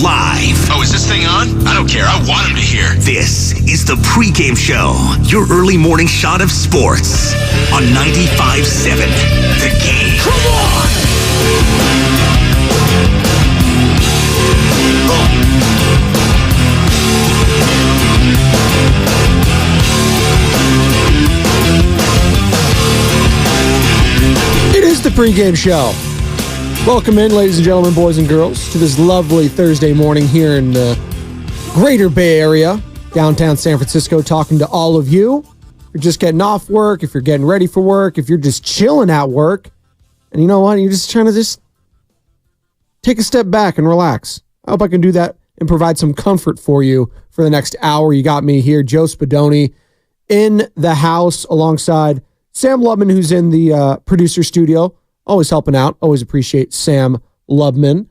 live. Oh, is this thing on? I don't care. I want him to hear. This is the Pregame Show, your early morning shot of sports on 95.7 The Game. Come on! It is the Pregame Show. Welcome in, ladies and gentlemen, boys and girls, to this lovely Thursday morning here in the greater Bay Area, downtown San Francisco, talking to all of you. If you're just getting off work, if you're getting ready for work, if you're just chilling at work, and you know what, you're just trying to just take a step back and relax. I hope I can do that and provide some comfort for you for the next hour. You got me here, Joe Spadoni, in the house alongside Sam Lubman, who's in the producer studio. Always helping out. Always appreciate Sam Lubman.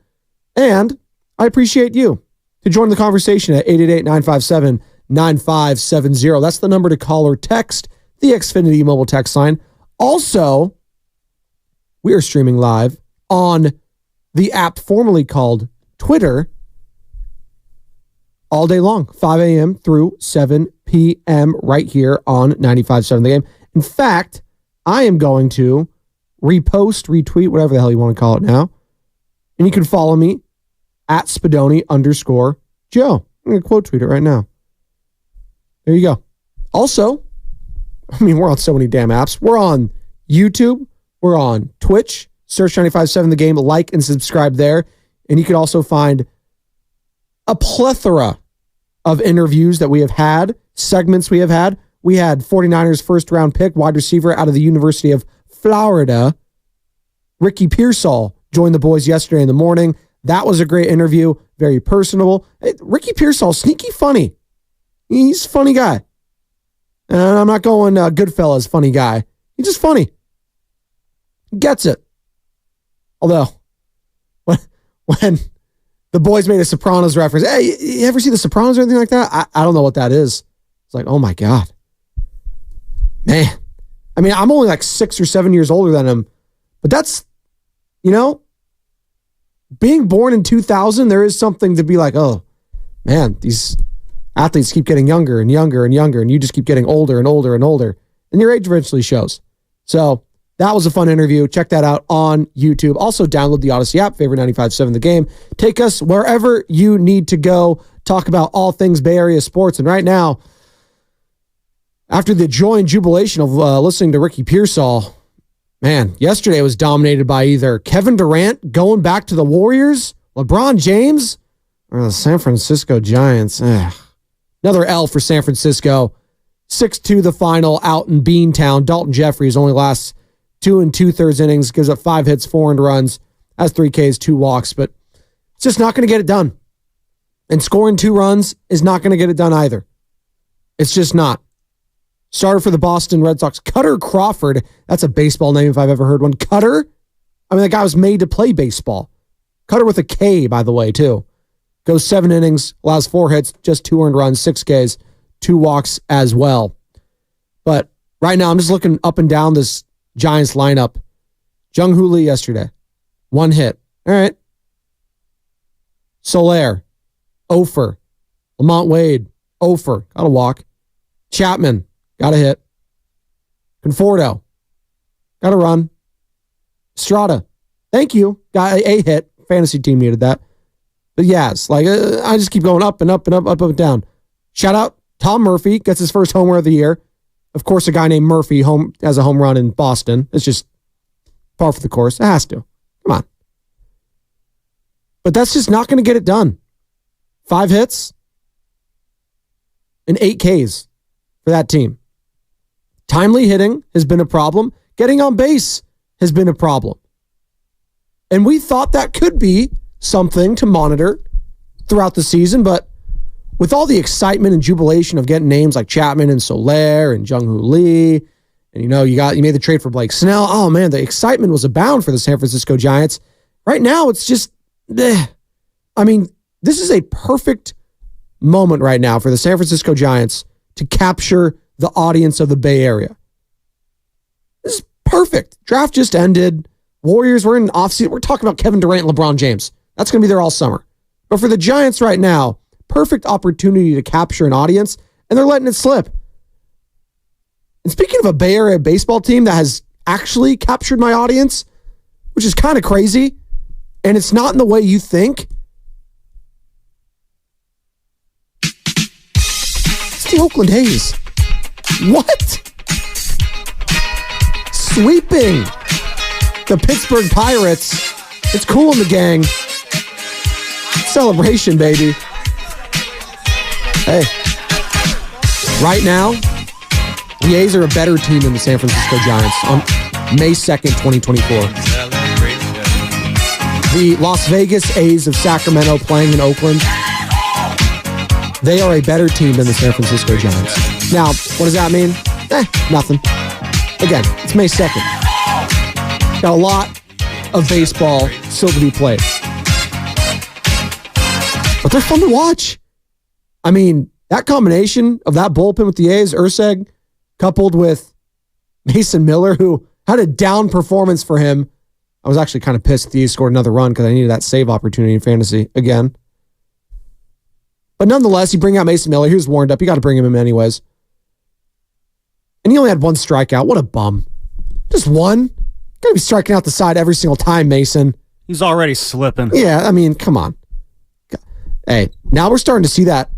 And I appreciate you to join the conversation at 888-957-9570. That's the number to call or text the Xfinity mobile text line. Also, we are streaming live on the app formerly called Twitter all day long, 5 a.m. through 7 p.m. right here on 95.7 The Game. In fact, I am going to repost, retweet, whatever the hell you want to call it now. And you can follow me at Spadoni _ Joe. I'm going to quote tweet it right now. There you go. Also, I mean, we're on so many damn apps. We're on YouTube. We're on Twitch. Search 95.7 The Game. Like and subscribe there. And you can also find a plethora of interviews that we have had, segments we have had. We had 49ers first round pick, wide receiver out of the University of Florida, Ricky Pearsall, joined the boys yesterday in the morning. That was a great interview, very personable. Hey, Ricky Pearsall, sneaky funny. He's a funny guy. And I'm not going Goodfellas funny guy. He's just funny. He gets it. Although, when the boys made a Sopranos reference, hey, you ever see the Sopranos or anything like that? I don't know what that is. It's like, oh my God. Man. I mean, I'm only like 6 or 7 years older than him, but that's, being born in 2000, there is something to be like, oh, man, these athletes keep getting younger and younger and younger, and you just keep getting older and older and older, and your age eventually shows. So that was a fun interview. Check that out on YouTube. Also, download the Odyssey app, favorite 95.7 The Game. Take us wherever you need to go. Talk about all things Bay Area sports. And right now, after the joy and jubilation of listening to Ricky Pearsall, man, yesterday was dominated by either Kevin Durant going back to the Warriors, LeBron James, or the San Francisco Giants. Another L for San Francisco. 6-2 the final out in Beantown. Dalton Jeffries only lasts 2 2/3 innings, gives up 5 hits, 4 earned runs, has 3 Ks, 2 walks, but it's just not going to get it done. And scoring 2 runs is not going to get it done either. It's just not. Starter for the Boston Red Sox, Cutter Crawford. That's a baseball name if I've ever heard one. Cutter? I mean, that guy was made to play baseball. Cutter with a K, by the way, too. Goes 7 innings, allows 4 hits, just 2 earned runs, 6 Ks, 2 walks as well. But right now, I'm just looking up and down this Giants lineup. Jung-Hoo Lee yesterday, 1 hit. All right. Soler, Ofer. Lamont Wade, Ofer. Got a walk. Chapman. Got a hit. Conforto. Got a run. Strada. Thank you. Got a hit. Fantasy team needed that. But yes, like I just keep going up and up and up, up and down. Shout out Tom Murphy. Gets his first homer of the year. Of course, a guy named Murphy has a home run in Boston. It's just par for the course. It has to. Come on. But that's just not going to get it done. 5 hits and 8 Ks for that team. Timely hitting has been a problem. Getting on base has been a problem. And we thought that could be something to monitor throughout the season, but with all the excitement and jubilation of getting names like Chapman and Soler and Jung-Hoo Lee, and you made the trade for Blake Snell. Oh man, the excitement was abound for the San Francisco Giants. Right now, it's just, I mean, this is a perfect moment right now for the San Francisco Giants to capture the audience of the Bay Area. This is perfect. Draft just ended. Warriors were in offseason. We're talking about Kevin Durant and LeBron James. That's going to be there all summer. But for the Giants right now, perfect opportunity to capture an audience, and they're letting it slip. And speaking of a Bay Area baseball team that has actually captured my audience, which is kind of crazy, and it's not in the way you think, it's the Oakland A's. What? Sweeping the Pittsburgh Pirates. It's cool in the gang. Celebration, baby. Hey, right now, the A's are a better team than the San Francisco Giants on May 2nd, 2024. The Las Vegas A's of Sacramento playing in Oakland, they are a better team than the San Francisco Giants. Now, what does that mean? Nothing. Again, it's May 2nd. Got a lot of baseball still to be played. But they're fun to watch. I mean, that combination of that bullpen with the A's, Urseg, coupled with Mason Miller, who had a down performance for him. I was actually kind of pissed the A's scored another run because I needed that save opportunity in fantasy again. But nonetheless, you bring out Mason Miller. He was warmed up. You got to bring him in anyways. And he only had one strikeout. What a bum. Just one? Got to be striking out the side every single time, Mason. He's already slipping. Yeah, I mean, come on. Hey, now we're starting to see that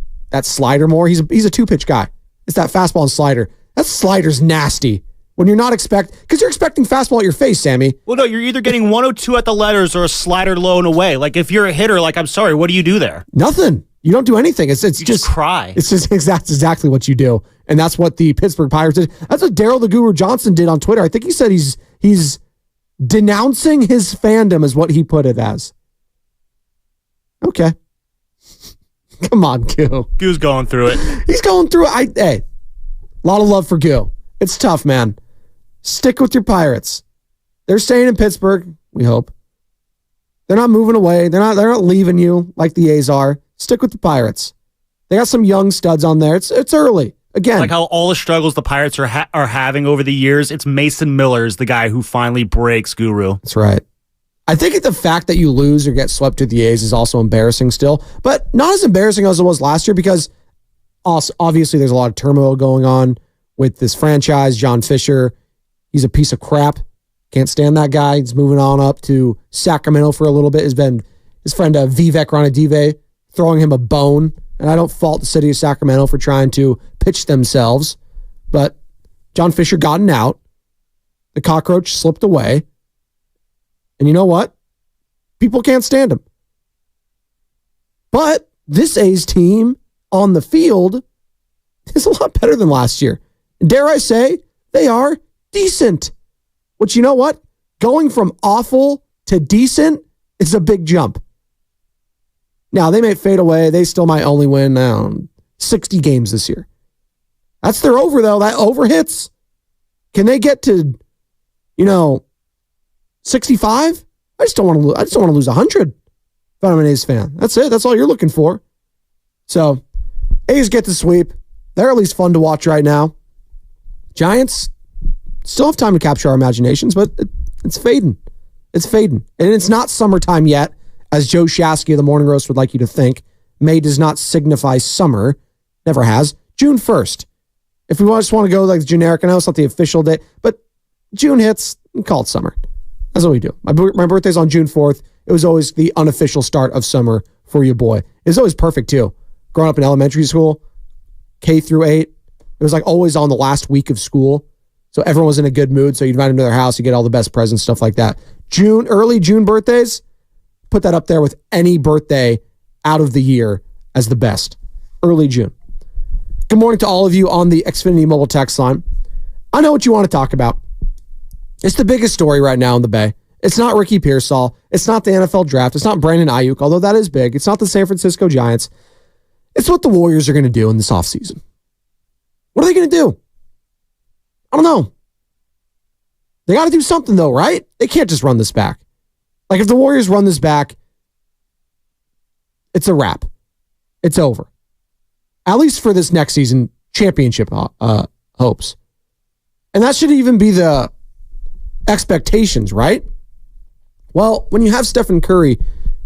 slider more. He's a two-pitch guy. It's that fastball and slider. That slider's nasty. When you're not because you're expecting fastball at your face, Sammy. Well, no, you're either getting 102 at the letters or a slider low and away. Like, if you're a hitter, I'm sorry, what do you do there? Nothing. You don't do anything. It's just cry. It's just exactly what you do. And that's what the Pittsburgh Pirates did. That's what Daryl the Guru Johnson did on Twitter. I think he said he's denouncing his fandom is what he put it as. Okay. Come on, Goo. Goo's going through it. He's going through it. Hey, a lot of love for Goo. It's tough, man. Stick with your Pirates. They're staying in Pittsburgh, we hope. They're not moving away. They're not leaving you like the A's are. Stick with the Pirates. They got some young studs on there. It's early. Again, like how all the struggles the Pirates are having over the years, it's Mason Miller's the guy who finally breaks Guru. That's right. I think the fact that you lose or get swept to the A's is also embarrassing still, but not as embarrassing as it was last year because obviously there's a lot of turmoil going on with this franchise. John Fisher, he's a piece of crap. Can't stand that guy. He's moving on up to Sacramento for a little bit. Has been his friend Vivek Ranadive throwing him a bone, and I don't fault the city of Sacramento for trying to pitch themselves, but John Fisher got an out. The cockroach slipped away. And you know what? People can't stand him. But this A's team on the field is a lot better than last year. And dare I say, they are decent. Which, you know what? Going from awful to decent is a big jump. Now, they may fade away. They still might only win 60 games this year. That's their over, though. That over hits. Can they get to, 65? I just don't want to lose. I just don't want to lose 100 if I'm an A's fan. That's it. That's all you're looking for. So, A's get the sweep. They're at least fun to watch right now. Giants still have time to capture our imaginations, but it's fading. It's fading. And it's not summertime yet, as Joe Shasky of the Morning Roast would like you to think. May does not signify summer. Never has. June 1st. If we just want to go like generic, I know it's not the official date, but June hits, call it summer. That's what we do. My birthday's on June 4th. It was always the unofficial start of summer for your boy. It was always perfect, too. Growing up in elementary school, K through 8, it was like always on the last week of school. So everyone was in a good mood. So you invite them to their house, you get all the best presents, stuff like that. Early June birthdays, put that up there with any birthday out of the year as the best. Early June. Good morning to all of you on the Xfinity mobile text line. I know what you want to talk about. It's the biggest story right now in the Bay. It's not Ricky Pearsall. It's not the NFL draft. It's not Brandon Ayuk, although that is big. It's not the San Francisco Giants. It's what the Warriors are going to do in this offseason. What are they going to do? I don't know. They got to do something, though, right? They can't just run this back. Like, if the Warriors run this back, it's a wrap. It's over. At least for this next season, championship hopes. And that should even be the expectations, right? Well, when you have Stephen Curry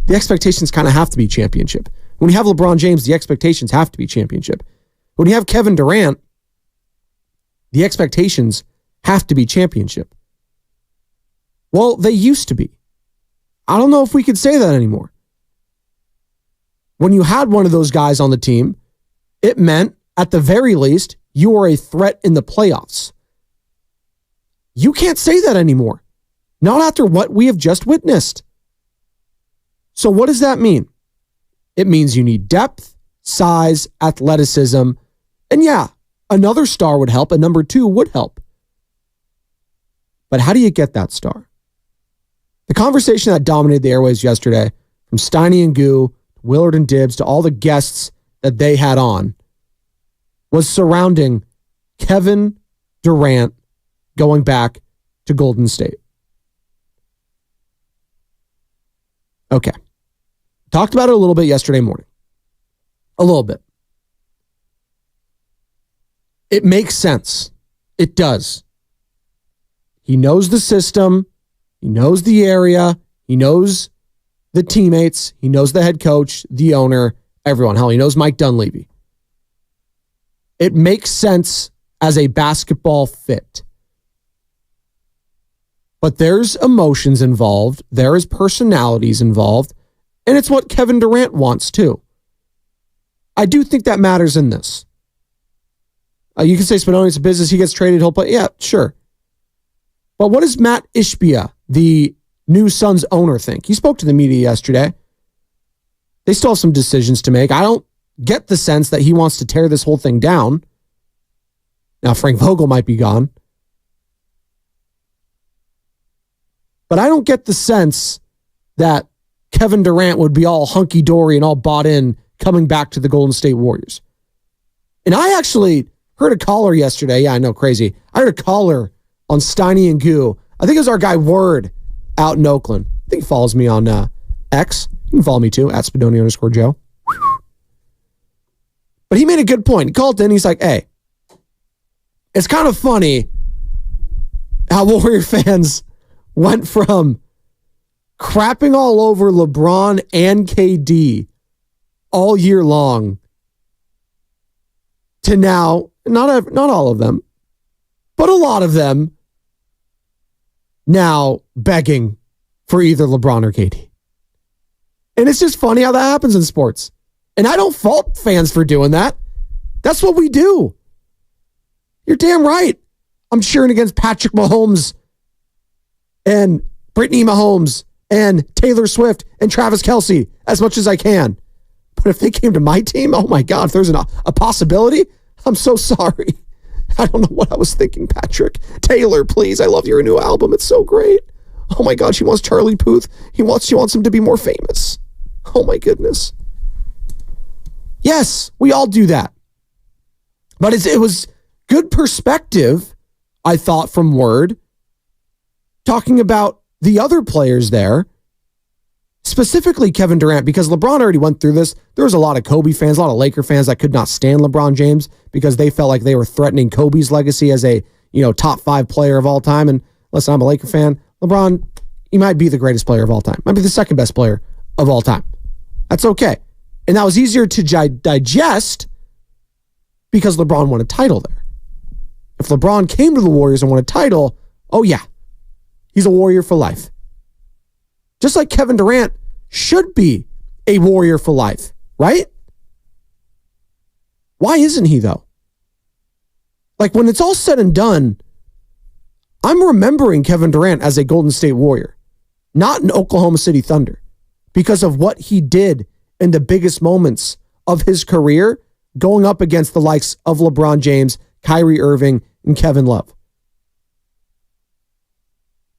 the expectations kind of have to be championship. When you have LeBron James, the expectations have to be championship. When you have Kevin Durant, the expectations have to be championship. Well, they used to be. I don't know if we could say that anymore. When you had one of those guys on the team, it meant, at the very least, you were a threat in the playoffs. You can't say that anymore. Not after what we have just witnessed. So what does that mean? It means you need depth, size, athleticism, and yeah, another star would help, and number 2 would help. But how do you get that star? The conversation that dominated the airwaves yesterday, from Steiny and Goo, Willard and Dibbs, to all the guests that they had on, was surrounding Kevin Durant going back to Golden State. Okay. Talked about it a little bit yesterday morning. A little bit. It makes sense. It does. He knows the system. He knows the area. He knows the teammates. He knows the head coach, the owner, everyone. Hell, he knows Mike Dunleavy. It makes sense as a basketball fit. But there's emotions involved. There is personalities involved. And it's what Kevin Durant wants too. I do think that matters in this. You can say Spadoni, it's a business. He gets traded, he'll play. Yeah, sure. But what does Matt Ishbia, the new Suns owner, think? He spoke to the media yesterday. They still have some decisions to make. I don't get the sense that he wants to tear this whole thing down. Now, Frank Vogel might be gone. But I don't get the sense that Kevin Durant would be all hunky-dory and all bought in coming back to the Golden State Warriors. And I actually heard a caller yesterday. Yeah, I know, crazy. I heard a caller on Steiny and Goo. I think it was our guy Word out in Oakland. I think he follows me on X. You can follow me too, at Spadoni_Joe. But he made a good point. He called in. He's like, hey, it's kind of funny how Warrior fans went from crapping all over LeBron and KD all year long to now, not all of them, but a lot of them now begging for either LeBron or KD. And it's just funny how that happens in sports. And I don't fault fans for doing that. That's what we do. You're damn right. I'm cheering against Patrick Mahomes and Brittany Mahomes and Taylor Swift and Travis Kelce as much as I can. But if they came to my team, oh my God, if there's a possibility, I'm so sorry. I don't know what I was thinking, Patrick. Taylor, please, I love your new album. It's so great. Oh my God, she wants Charlie Puth. She wants him to be more famous. Oh my goodness. Yes, we all do that. But it was good perspective, I thought, from Word, talking about the other players there, specifically Kevin Durant, because LeBron already went through this. There was a lot of Kobe fans, a lot of Laker fans that could not stand LeBron James because they felt like they were threatening Kobe's legacy as a, top 5 player of all time. And listen, I'm a Laker fan. LeBron, he might be the greatest player of all time. Might be the second best player of all time. That's okay. And that was easier to digest because LeBron won a title there. If LeBron came to the Warriors and won a title, oh yeah, he's a Warrior for life. Just like Kevin Durant should be a Warrior for life, right? Why isn't he, though? Like, when it's all said and done, I'm remembering Kevin Durant as a Golden State Warrior, not an Oklahoma City Thunder, because of what he did in the biggest moments of his career, going up against the likes of LeBron James, Kyrie Irving, and Kevin Love.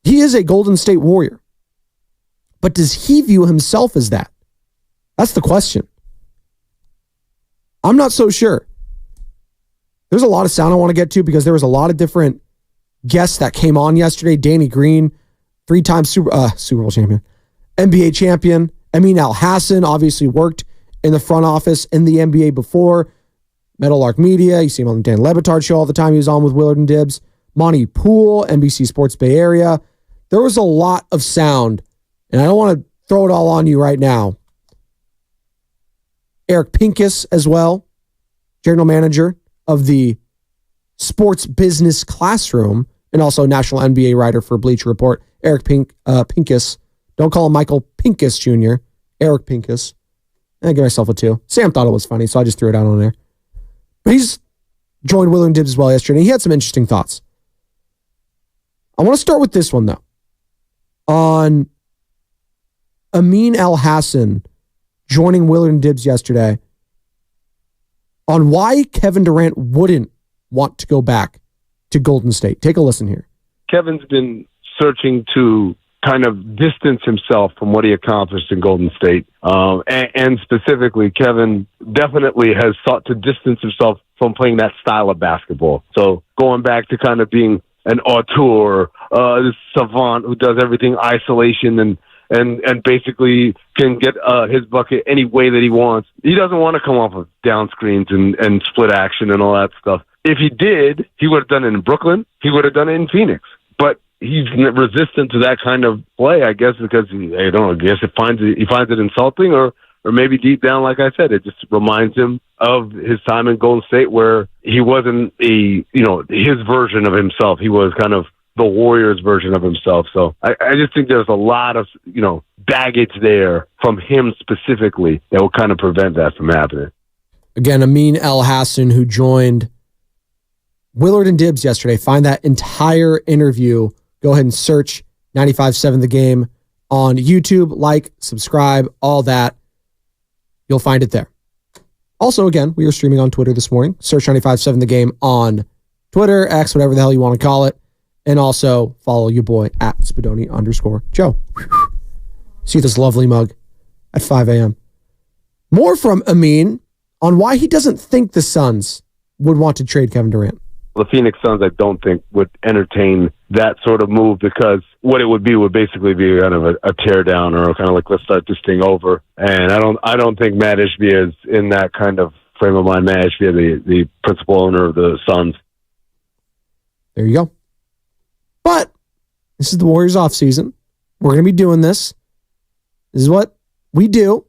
He is a Golden State Warrior. But does he view himself as that? That's the question. I'm not so sure. There's a lot of sound I want to get to because there was a lot of different guests that came on yesterday. Danny Green, 3-time Super Bowl champion, NBA champion. Amin Al-Hassan obviously worked in the front office in the NBA before. Meadowlark Media, you see him on the Dan Le Batard show all the time. He was on with Willard and Dibbs. Monty Poole, NBC Sports Bay Area. There was a lot of sound, and I don't want to throw it all on you right now. Eric Pincus as well, general manager of the Sports Business Classroom and also national NBA writer for Bleacher Report. Eric Pincus. Don't call him Michael Pincus Jr. Eric Pincus. I give myself a 2. Sam thought it was funny, so I just threw it out on there. But he's joined Willard and Dibs as well yesterday. He had some interesting thoughts. I want to start with this one, though. On Amin Al-Hassan joining Willard and Dibs yesterday on why Kevin Durant wouldn't want to go back to Golden State. Take a listen here. Kevin's been searching to kind of distance himself from what he accomplished in Golden State. And specifically, Kevin definitely has sought to distance himself from playing that style of basketball. So going back to kind of being an auteur, this savant who does everything isolation and basically can get his bucket any way that he wants. He doesn't want to come off of down screens and split action and all that stuff. If he did, he would have done it in Brooklyn. He would have done it in Phoenix. But he's resistant to that kind of play, I guess, because he finds it insulting, or maybe deep down, like I said, it just reminds him of his time in Golden State where he wasn't his version of himself. He was kind of the Warriors version of himself. So I just think there's a lot of, baggage there from him specifically that will kind of prevent that from happening. Again, Amin Al-Hassan, who joined Willard and Dibs yesterday. Find that entire interview. Go ahead and search 95.7 The Game on YouTube. Like, subscribe, all that. You'll find it there. Also, again, we are streaming on Twitter this morning. Search 95.7 The Game on Twitter, X, whatever the hell you want to call it. And also follow your boy at Spadoni_Joe. See this lovely mug at 5 a.m. More from Amin on why he doesn't think the Suns would want to trade Kevin Durant. The Phoenix Suns, I don't think, would entertain that sort of move, because what it would basically be kind of a tear down, or kind of like, let's start this thing over. And I don't think Matt Ishbia is in that kind of frame of mind. Matt Ishbia, the principal owner of the Suns. There you go. But this is the Warriors offseason. We're going to be doing this. This is what we do.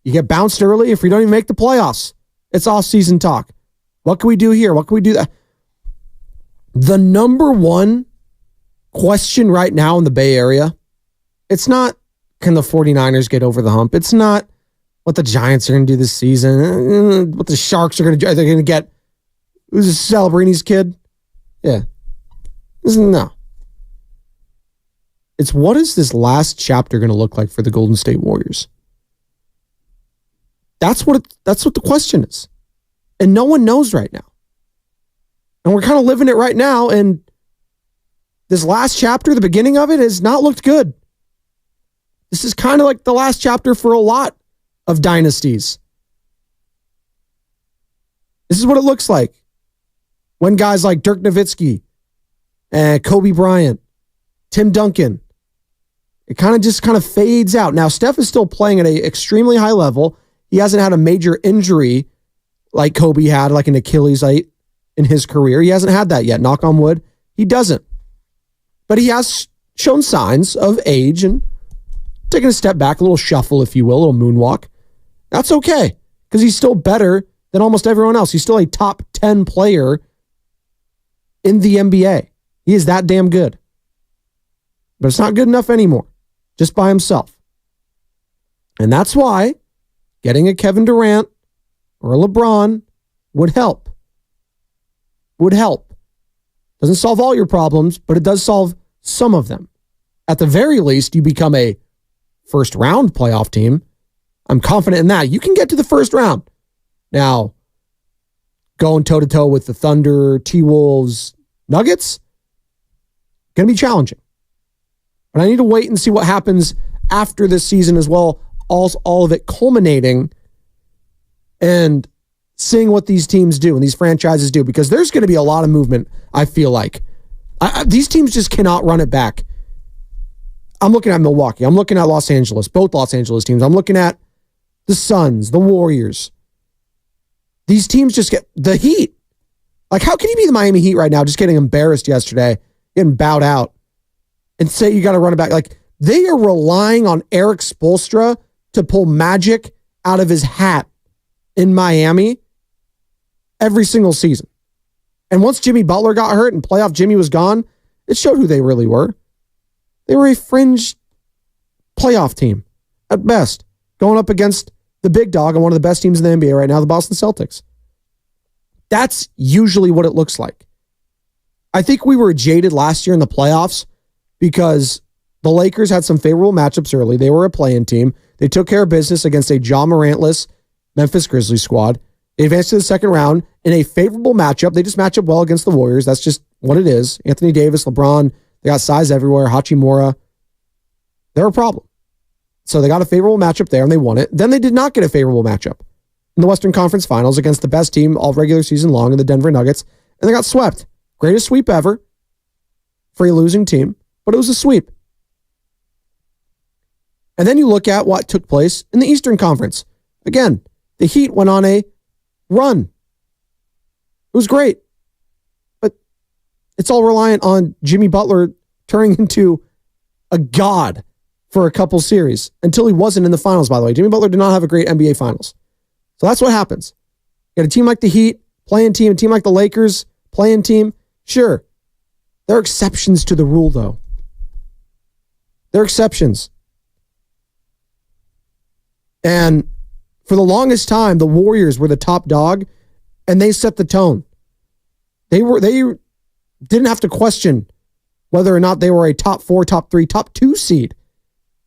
You get bounced early if we don't even make the playoffs. It's offseason talk. What can we do here? What can we do that? The number one question right now in the Bay Area, it's not, can the 49ers get over the hump? It's not what the Giants are going to do this season, what the Sharks are going to do. Are they going to get, who's this, Celebrini's kid? Yeah. No. It's, what is this last chapter going to look like for the Golden State Warriors? That's what the question is. And no one knows right now. And we're kind of living it right now. And this last chapter, the beginning of it, has not looked good. This is kind of like the last chapter for a lot of dynasties. This is what it looks like when guys like Dirk Nowitzki and Kobe Bryant, Tim Duncan, it kind of fades out. Now, Steph is still playing at an extremely high level. He hasn't had a major injury like Kobe had, like an Achilles in his career. He hasn't had that yet. Knock on wood. He doesn't. But he has shown signs of age and taking a step back, a little shuffle, if you will, a little moonwalk. That's okay, because he's still better than almost everyone else. He's still a top 10 player in the NBA. He is that damn good. But it's not good enough anymore, just by himself. And that's why getting a Kevin Durant or a LeBron would help. Would help. Doesn't solve all your problems, but it does solve some of them. At the very least, you become a first round playoff team. I'm confident in that. You can get to the first round. Now, going toe-to-toe with the Thunder, T-Wolves, Nuggets, going to be challenging. But I need to wait and see what happens after this season as well, all of it culminating and seeing what these teams do and these franchises do, because there's going to be a lot of movement, I feel like. These teams just cannot run it back. I'm looking at Milwaukee. I'm looking at Los Angeles, both Los Angeles teams. I'm looking at the Suns, the Warriors. These teams just get the Heat. Like, how can you be the Miami Heat right now just getting embarrassed yesterday, getting bowed out, and say you got to run it back? Like, They are relying on Eric Spoelstra to pull magic out of his hat in Miami every single season. And once Jimmy Butler got hurt and playoff Jimmy was gone, it showed who they really were. They were a fringe playoff team at best, going up against the big dog and one of the best teams in the NBA right now, the Boston Celtics. That's usually what it looks like. I think we were jaded last year in the playoffs because the Lakers had some favorable matchups early. They were a play-in team. They took care of business against a Ja Morant-less Memphis Grizzlies squad. They advanced to the second round in a favorable matchup. They just match up well against the Warriors. That's just what it is. Anthony Davis, LeBron, they got size everywhere. Hachimura. They're a problem. So they got a favorable matchup there and they won it. Then they did not get a favorable matchup in the Western Conference Finals against the best team all regular season long in the Denver Nuggets. And they got swept. Greatest sweep ever for a losing team, but it was a sweep. And then you look at what took place in the Eastern Conference. Again, the Heat went on a run. It was great. But it's all reliant on Jimmy Butler turning into a god for a couple series until he wasn't in the finals, by the way. Jimmy Butler did not have a great NBA Finals. So that's what happens. You got a team like the Heat, playing team, a team like the Lakers, playing team. Sure. There are exceptions to the rule, though. There are exceptions. And for the longest time, the Warriors were the top dog, and they set the tone. They didn't have to question whether or not they were a top 4, top 3, top 2 seed.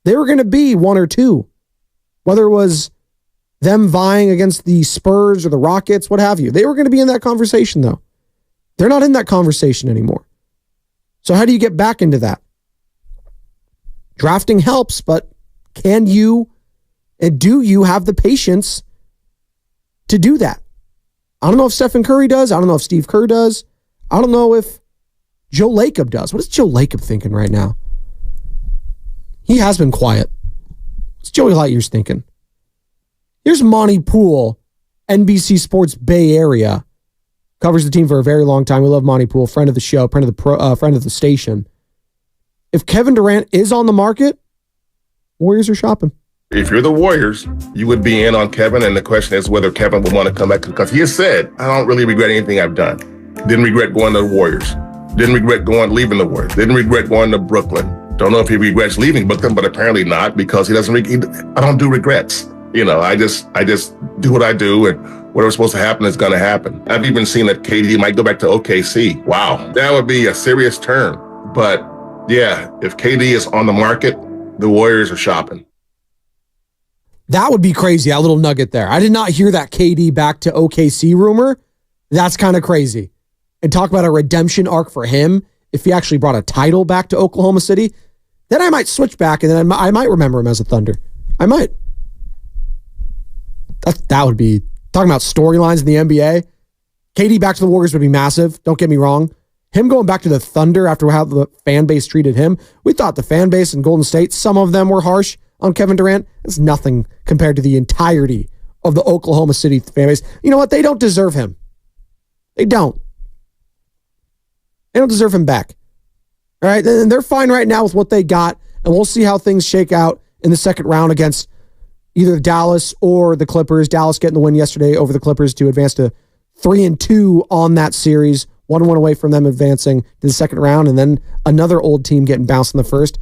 They were going to be 1 or 2. Whether it was them vying against the Spurs or the Rockets, what have you. They were going to be in that conversation, though. They're not in that conversation anymore. So how do you get back into that? Drafting helps, but can you and do you have the patience to do that? I don't know if Stephen Curry does. I don't know if Steve Kerr does. I don't know if Joe Lacob does. What is Joe Lacob thinking right now? He has been quiet. What's Joey Lightyear's thinking? Here's Monty Poole, NBC Sports Bay Area. Covers the team for a very long time. We love Monty Poole, friend of the show, friend of the station. If Kevin Durant is on the market, Warriors are shopping. If you're the Warriors, you would be in on Kevin, and the question is whether Kevin would want to come back, because he has said, I don't really regret anything I've done. Didn't regret going to the Warriors. Didn't regret leaving the Warriors. Didn't regret going to Brooklyn. Don't know if he regrets leaving Brooklyn, but apparently not, because he doesn't. I don't do regrets. You know, I just do what I do, and whatever's supposed to happen is going to happen. I've even seen that KD might go back to OKC. Wow, that would be a serious turn. But yeah, if KD is on the market, the Warriors are shopping. That would be crazy, that little nugget there. I did not hear that KD back to OKC rumor. That's kind of crazy. And talk about a redemption arc for him if he actually brought a title back to Oklahoma City. Then I might switch back and then I might remember him as a Thunder. I might. That would be, talking about storylines in the NBA, KD back to the Warriors would be massive. Don't get me wrong. Him going back to the Thunder after how the fan base treated him. We thought the fan base in Golden State, some of them were harsh on Kevin Durant. It's nothing compared to the entirety of the Oklahoma City fan base. You know what? They don't deserve him. They don't. They don't deserve him back. All right? And they're fine right now with what they got, and we'll see how things shake out in the second round against either Dallas or the Clippers. Dallas getting the win yesterday over the Clippers to advance to 3-2 on that series. 1-1 away from them advancing to the second round, and then another old team getting bounced in the first.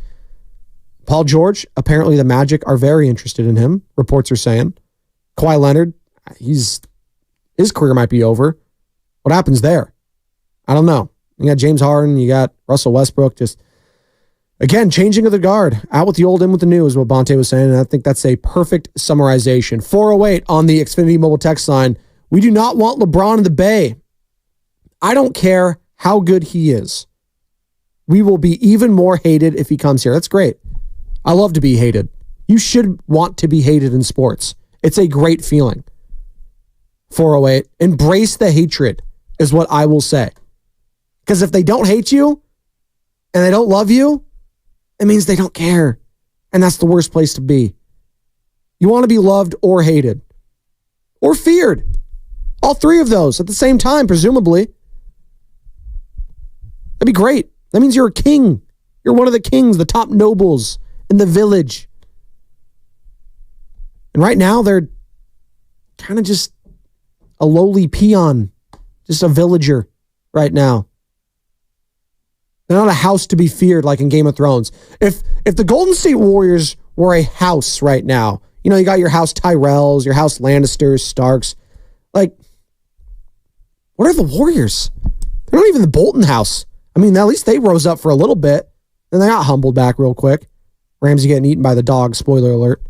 Paul George, apparently the Magic are very interested in him, reports are saying. Kawhi Leonard, his career might be over. What happens there? I don't know. You got James Harden, you got Russell Westbrook, just, again, changing of the guard. Out with the old, in with the new is what Bonte was saying, and I think that's a perfect summarization. 408 on the Xfinity mobile text line. We do not want LeBron in the Bay. I don't care how good he is. We will be even more hated if he comes here. That's great. I love to be hated. You should want to be hated in sports. It's a great feeling. 408. Embrace the hatred is what I will say. Because if they don't hate you and they don't love you, it means they don't care. And that's the worst place to be. You want to be loved or hated or feared. All three of those at the same time, presumably. That'd be great. That means you're a king. You're one of the kings, the top nobles in the village. And right now, they're kind of just a lowly peon, just a villager right now. They're not a house to be feared like in Game of Thrones. If the Golden State Warriors were a house right now, you know, you got your house Tyrells, your house Lannisters, Starks. Like, what are the Warriors? They're not even the Bolton house. I mean, at least they rose up for a little bit. Then they got humbled back real quick. Ramsey getting eaten by the dog, spoiler alert.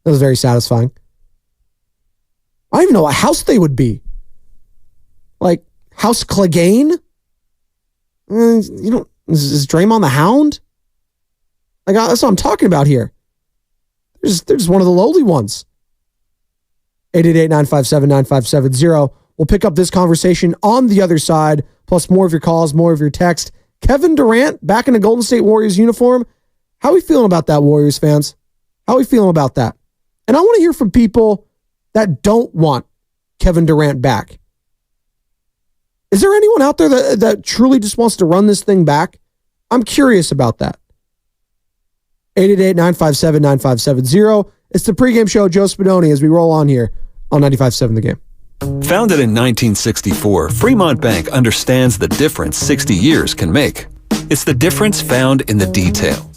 That was very satisfying. I don't even know what house they would be. Like, House Clegane? You know, is Draymond the Hound? Like, that's what I'm talking about here. They're just one of the lowly ones. 888-957-9570. We'll pick up this conversation on the other side, plus more of your calls, more of your text. Kevin Durant back in the Golden State Warriors uniform. How are we feeling about that, Warriors fans? How are we feeling about that? And I want to hear from people that don't want Kevin Durant back. Is there anyone out there that truly just wants to run this thing back? I'm curious about that. 888-957-9570. It's the pregame show, Joe Spadoni, as we roll on here on 95.7 The Game. Founded in 1964, Fremont Bank understands the difference 60 years can make. It's the difference found in the detail.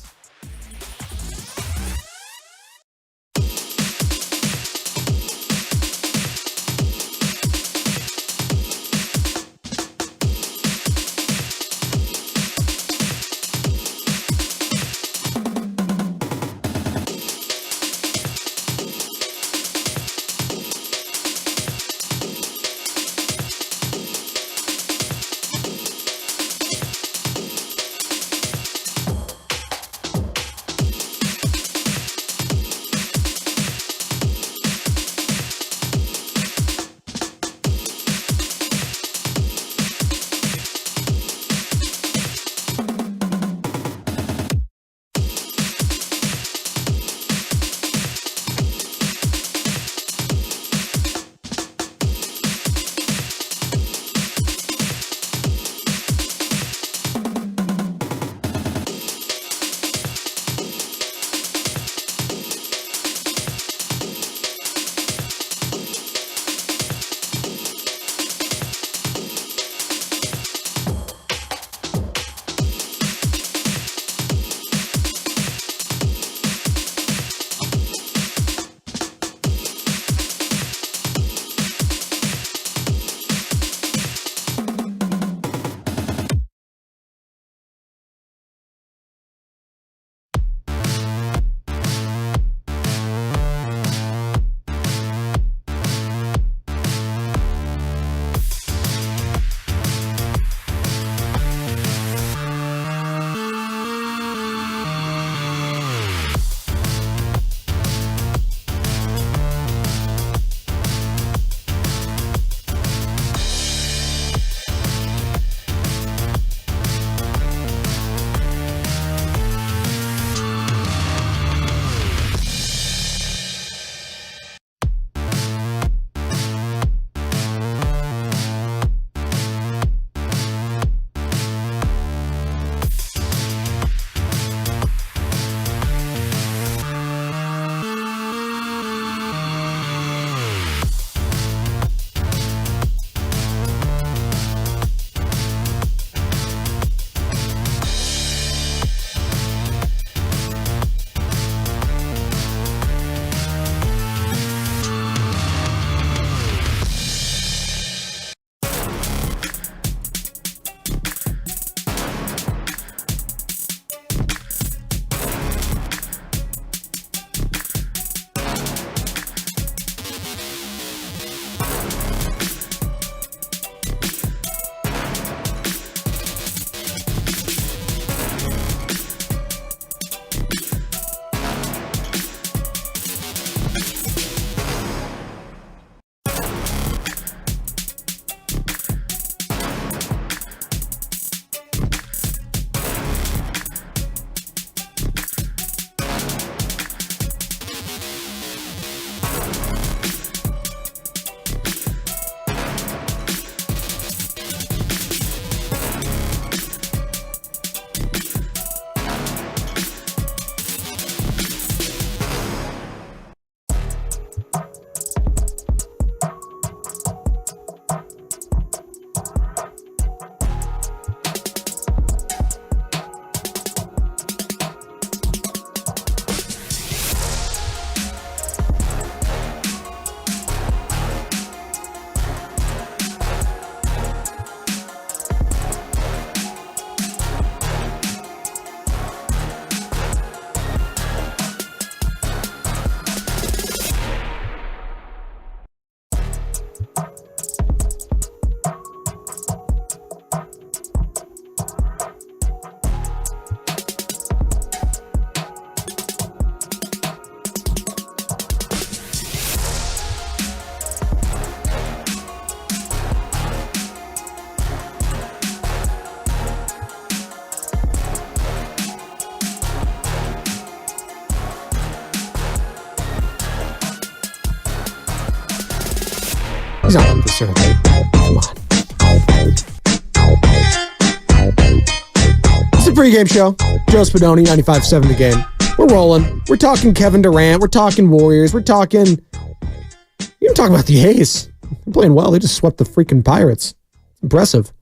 He's not on this earth. Come on. It's a pregame show. Joe Spadoni, 95.7 The Game. We're rolling. We're talking Kevin Durant. We're talking Warriors. We're talking... You're talking about the A's. They're playing well. They just swept the freaking Pirates. Impressive.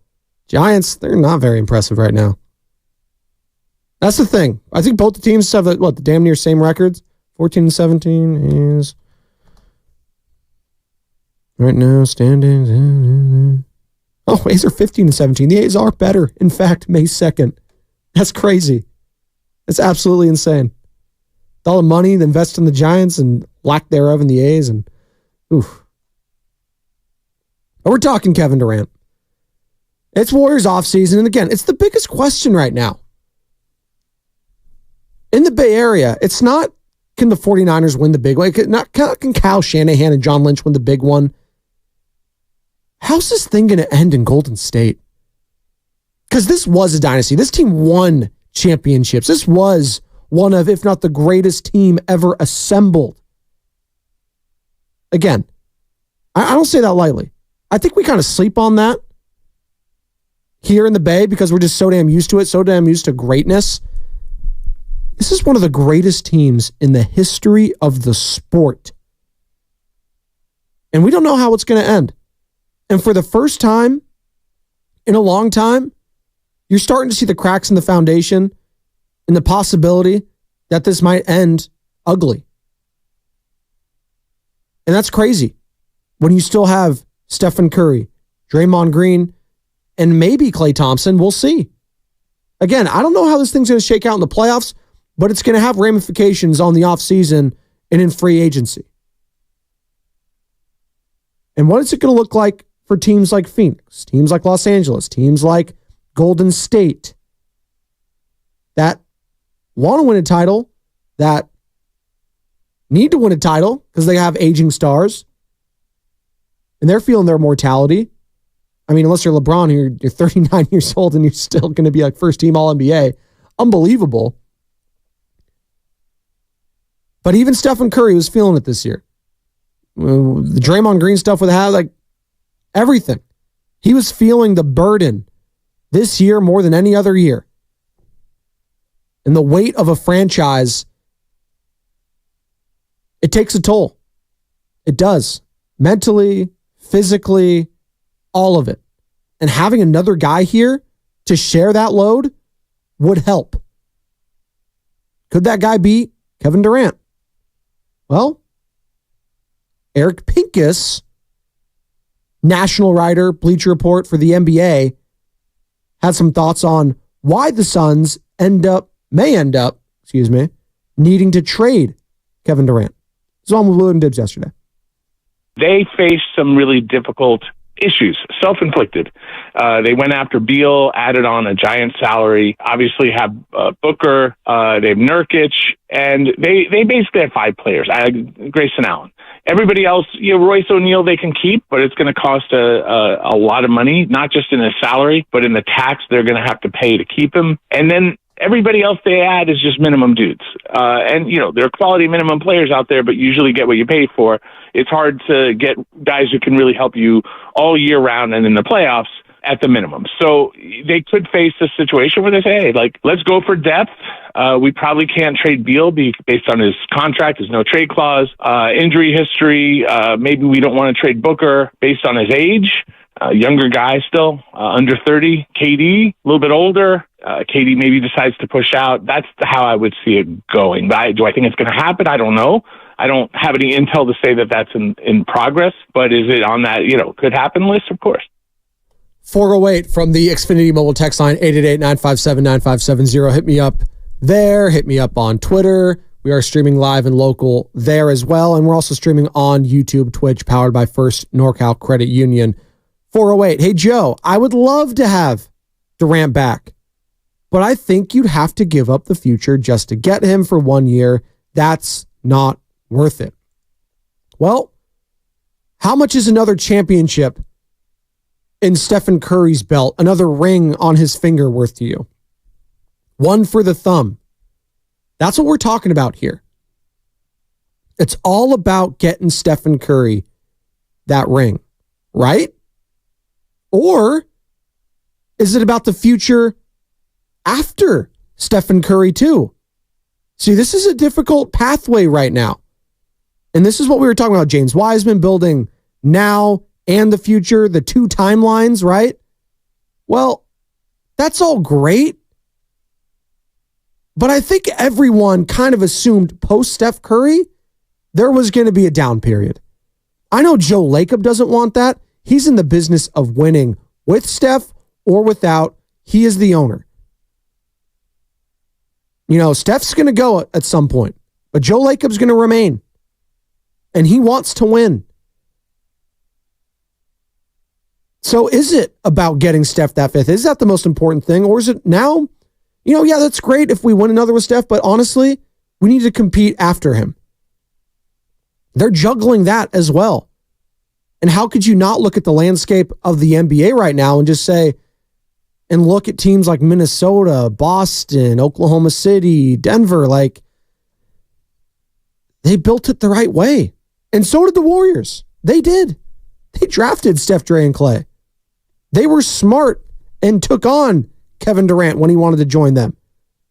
Giants, they're not very impressive right now. That's the thing. I think both the teams have, the damn near same records? 14-17 is... Right now, standings... Oh, A's are 15-17. The A's are better. In fact, May 2nd. That's crazy. That's absolutely insane. With all the money invested in the Giants and lack thereof in the A's, and oof. But we're talking Kevin Durant. It's Warriors offseason, and again, it's the biggest question right now. In the Bay Area, it's not, can the 49ers win the big one? Can Kyle Shanahan and John Lynch win the big one? How's this thing going to end in Golden State? Because this was a dynasty. This team won championships. This was one of, if not the greatest team ever assembled. Again, I don't say that lightly. I think we kind of sleep on that here in the Bay because we're just so damn used to it, so damn used to greatness. This is one of the greatest teams in the history of the sport. And we don't know how it's going to end. And for the first time in a long time, you're starting to see the cracks in the foundation and the possibility that this might end ugly. And that's crazy when you still have Stephen Curry, Draymond Green, and maybe Klay Thompson. We'll see. Again, I don't know how this thing's going to shake out in the playoffs, but it's going to have ramifications on the offseason and in free agency. And what is it going to look like for teams like Phoenix, teams like Los Angeles, teams like Golden State that want to win a title, that need to win a title because they have aging stars and they're feeling their mortality. I mean, unless you're LeBron, you're 39 years old and you're still going to be like first team All-NBA. Unbelievable. But even Stephen Curry was feeling it this year. The Draymond Green stuff with everything. He was feeling the burden this year more than any other year. And the weight of a franchise, it takes a toll. It does. Mentally, physically, all of it. And having another guy here to share that load would help. Could that guy be Kevin Durant? Well, Eric Pincus, national writer, Bleacher Report for the NBA, had some thoughts on why the Suns may end up, needing to trade Kevin Durant. This was on with William Dibbs yesterday. They faced some really difficult issues, self-inflicted. They went after Beal, added on a giant salary, obviously have Booker, they have Nurkic, and they basically have 5 players, Grayson Allen. Everybody else, Royce O'Neal they can keep, but it's going to cost a lot of money, not just in his salary, but in the tax they're going to have to pay to keep him. And then everybody else they add is just minimum dudes. And, there are quality minimum players out there, but usually get what you pay for. It's hard to get guys who can really help you all year round and in the playoffs at the minimum. So they could face a situation where they say, hey, let's go for depth. We probably can't trade Beal based on his contract, his no trade clause, injury history. Maybe we don't want to trade Booker based on his age. Younger guy still, under 30. KD, a little bit older. KD maybe decides to push out. That's how I would see it going. But do I think it's going to happen? I don't know. I don't have any intel to say that that's in progress. But is it on that, could happen list? Of course. 408 from the Xfinity mobile text line, 888-957-9570. Hit me up there. Hit me up on Twitter. We are streaming live and local there as well. And we're also streaming on YouTube, Twitch, powered by First NorCal Credit Union. 408. Hey, Joe, I would love to have Durant back, but I think you'd have to give up the future just to get him for 1 year. That's not worth it. Well, how much is another championship in Stephen Curry's belt, another ring on his finger worth to you? One for the thumb. That's what we're talking about here. It's all about getting Stephen Curry that ring. right? Or is it about the future after Stephen Curry too? See, this is a difficult pathway right now. And this is what we were talking about, James Wiseman building now and the future, the two timelines, right? Well, that's all great. But I think everyone kind of assumed post Steph Curry, there was going to be a down period. I know Joe Lacob doesn't want that. He's in the business of winning with Steph or without. He is the owner. You know, Steph's going to go at some point, but Joe Lacob's going to remain. And he wants to win. So is it about getting Steph that fifth? Is that the most important thing? Or is it now, you know, yeah, that's great if we win another with Steph, but honestly, we need to compete after him. They're juggling that as well. And how could you not look at the landscape of the NBA right now and just say, and look at teams like Minnesota, Boston, Oklahoma City, Denver, like they built it the right way. And so did the Warriors. They did. They drafted Steph, Dre, and Clay. They were smart and took on Kevin Durant when he wanted to join them.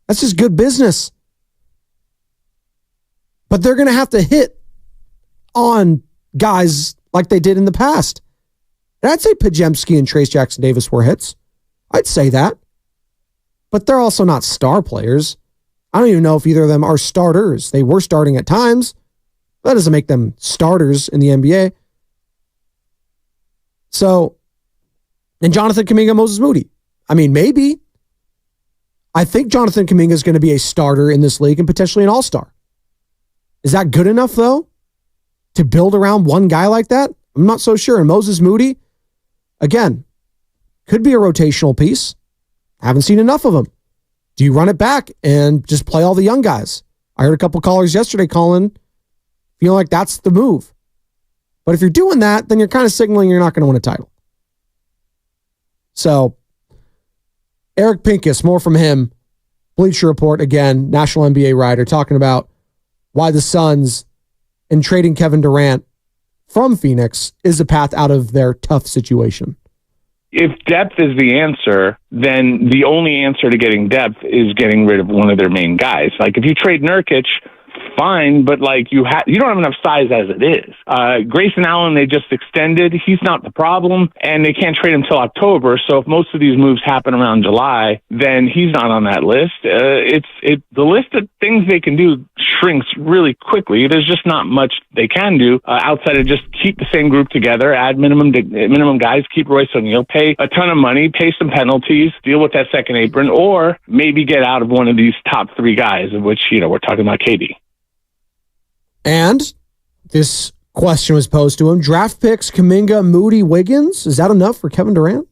That's just good business. But they're going to have to hit on guys like they did in the past. And I'd say Pajemski and Trace Jackson Davis were hits. I'd say that. But they're also not star players. I don't even know if either of them are starters. They were starting at times. That doesn't make them starters in the NBA. So, and Jonathan Kuminga, Moses Moody. I mean, maybe. I think Jonathan Kuminga is going to be a starter in this league and potentially an all-star. Is that good enough, though, to build around one guy like that? I'm not so sure. And Moses Moody, again, could be a rotational piece. Haven't seen enough of him. Do you run it back and just play all the young guys? I heard a couple callers yesterday calling, feeling like that's the move. But if you're doing that, then you're kind of signaling you're not going to win a title. So, Eric Pincus, more from him. Bleacher Report, again, national NBA writer, talking about why the Suns, in trading Kevin Durant from Phoenix, is a path out of their tough situation. If depth is the answer, then the only answer to getting depth is getting rid of one of their main guys. Like if you trade Nurkic, fine, but like you don't have enough size as it is. Grayson Allen, they just extended. He's not the problem, and they can't trade him till October. So if most of these moves happen around July, then he's not on that list. The list of things they can do shrinks really quickly. There's just not much they can do outside of just keep the same group together, add minimum guys, keep Royce O'Neal, pay a ton of money, pay some penalties, deal with that second apron, or maybe get out of one of these top three guys, of which, you know, we're talking about KD. And this question was posed to him. Draft picks, Kuminga, Moody, Wiggins. Is that enough for Kevin Durant?